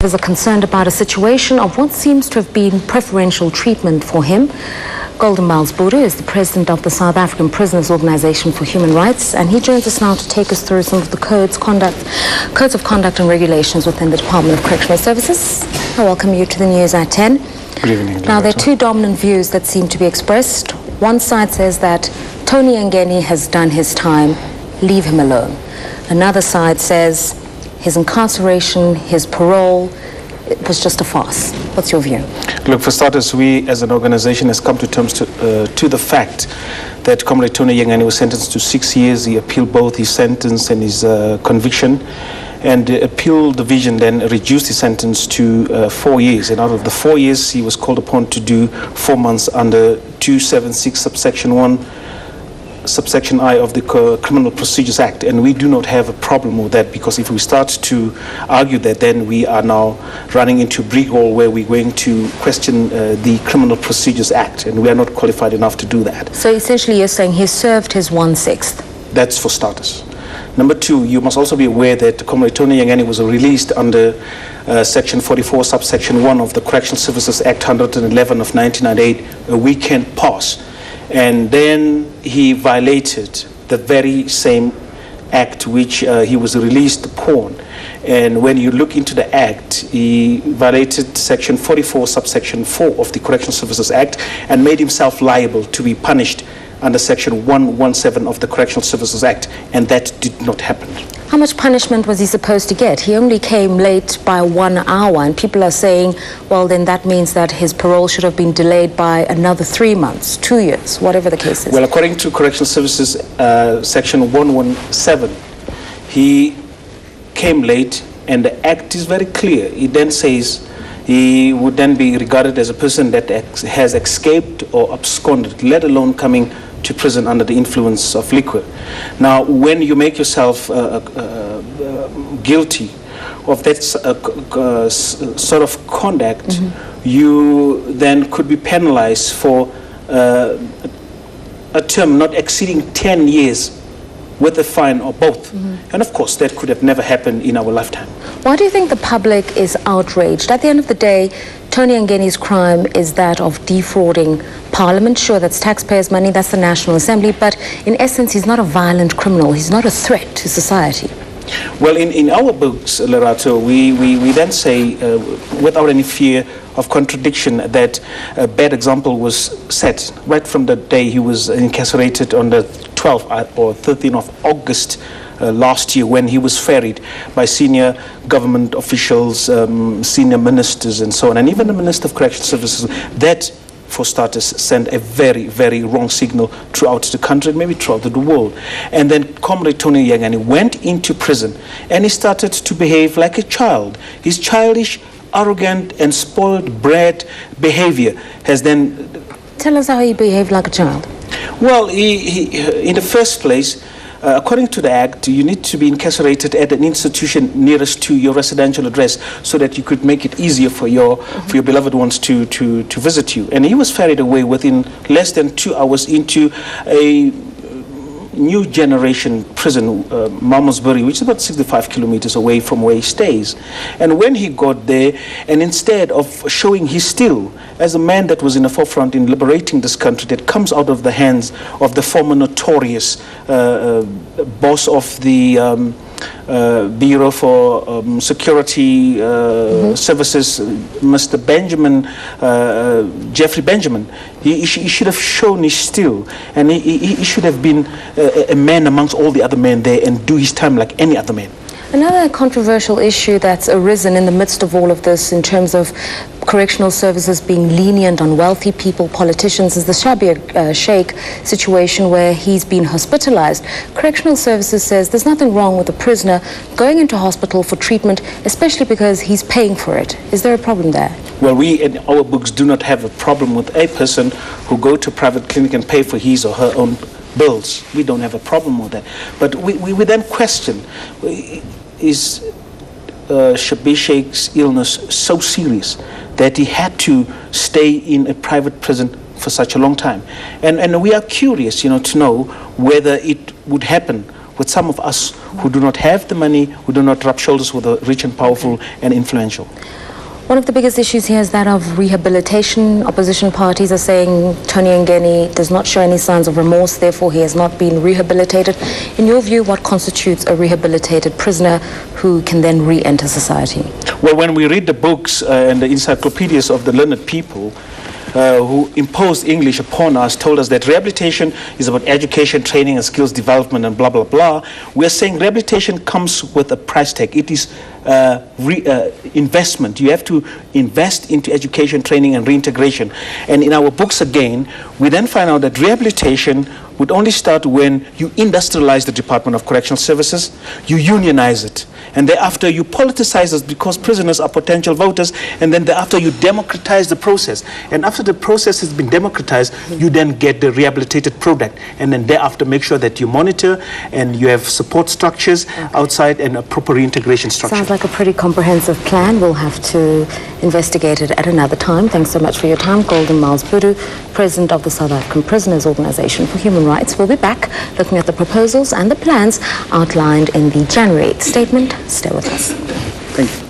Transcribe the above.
observers are concerned about a situation of what seems to have been preferential treatment for him. Golden Miles Buddha is the president of the South African Prisoners Organization for Human Rights, and he joins us now to take us through some of the codes of conduct and regulations within the Department of Correctional Services. I welcome you to the news at 10. Good evening. Now, there are two dominant views that seem to be expressed. One side says that Tony Yengeni has done his time, leave him alone. Another side says his incarceration, his parole, it was just a farce. What's your view? Look, for starters, we as an organization has come to terms to the fact that Comrade Tony Yengeni was sentenced to 6 years. He appealed both his sentence and his conviction. And the appeal division then reduced his sentence to 4 years. And out of the 4 years, he was called upon to do 4 months under 276 subsection 1, subsection I of the Criminal Procedures Act. And we do not have a problem with that, because if we start to argue that, then we are now running into a brick wall where we're going to question the Criminal Procedures Act, and we are not qualified enough to do that. So essentially you're saying he served his 1/6? That's for starters. Number two, you must also be aware that Comrade Tony Yengeni was released under Section 44, subsection 1 of the Correctional Services Act 111 of 1998, a weekend pass. And then he violated the very same act which he was released upon. And when you look into the act, he violated Section 44, subsection 4 of the Correctional Services Act and made himself liable to be punished under Section 117 of the Correctional Services Act, and that did not happen. How much punishment was he supposed to get? He only came late by 1 hour, and people are saying, well, then that means that his parole should have been delayed by another 3 months, 2 years, whatever the case is. Well, according to Correctional Services Section 117, he came late, and the act is very clear. It then says he would then be regarded as a person that has escaped or absconded, let alone coming to prison under the influence of liquor. Now, when you make yourself guilty of that sort of conduct, you then could be penalized for a term not exceeding 10 years with a fine or both. And of course, that could have never happened in our lifetime. Why do you think the public is outraged? At the end of the day, Tony Yengeni's crime is that of defrauding Parliament. Sure, that's taxpayers' money, that's the National Assembly, but in essence, he's not a violent criminal. He's not a threat to society. Well, in our books, Lerato, we then say, without any fear of contradiction, that a bad example was set right from the day he was incarcerated on the 12th or 13th of August last year, when he was ferried by senior government officials, senior ministers and so on, and even the Minister of Correctional Services. That, for starters, sent a very, very wrong signal throughout the country, maybe throughout the world. And then Comrade Tony Yengeni went into prison and he started to behave like a child. His childish, arrogant and spoiled brat behavior has then... Tell us how he behaved like a child. Well, he in the first place, according to the Act, you need to be incarcerated at an institution nearest to your residential address so that you could make it easier for your beloved ones to visit you. And he was ferried away within less than 2 hours into a new generation prison, Malmesbury, which is about 65 kilometers away from where he stays. And when he got there, and instead of showing his skill as a man that was in the forefront in liberating this country, that comes out of the hands of the former notorious boss of the Bureau for Security Services, Mr. Benjamin, Jeffrey Benjamin. He should have shown his skill, and he should have been a man amongst all the other men there and do his time like any other man. Another controversial issue that's arisen in the midst of all of this in terms of correctional services being lenient on wealthy people, politicians, is the Sapohr Sheikh situation where he's been hospitalized. Correctional services says there's nothing wrong with a prisoner going into hospital for treatment, especially because he's paying for it. Is there a problem there? Well, we in our books do not have a problem with a person who go to a private clinic and pay for his or her own bills. We don't have a problem with that. But we then question, is Sapohr Sheikh's illness so serious that he had to stay in a private prison for such a long time? And we are curious, to know whether it would happen with some of us who do not have the money, who do not rub shoulders with the rich and powerful and influential. One of the biggest issues here is that of rehabilitation. Opposition parties are saying Tony Yengeni does not show any signs of remorse, therefore he has not been rehabilitated. In your view, what constitutes a rehabilitated prisoner who can then re-enter society? Well, when we read the books and the encyclopedias of the learned people who imposed English upon us, told us that rehabilitation is about education, training, and skills development, and blah, blah, blah. We're saying rehabilitation comes with a price tag. It is investment. You have to invest into education, training, and reintegration. And in our books again, we then find out that rehabilitation would only start when you industrialize the Department of Correctional Services, you unionize it, and thereafter you politicize it because prisoners are potential voters, and then thereafter you democratize the process. And after the process has been democratized, you then get the rehabilitated product, and then thereafter make sure that you monitor and you have support structures outside and a proper reintegration structure. Sounds like a pretty comprehensive plan. We'll have to investigate it at another time. Thanks so much for your time. Golden Miles Budu, President of the South African Prisoners Organization for Human Rights. We'll be back looking at the proposals and the plans outlined in the January 8th statement. Stay with us. Thank you.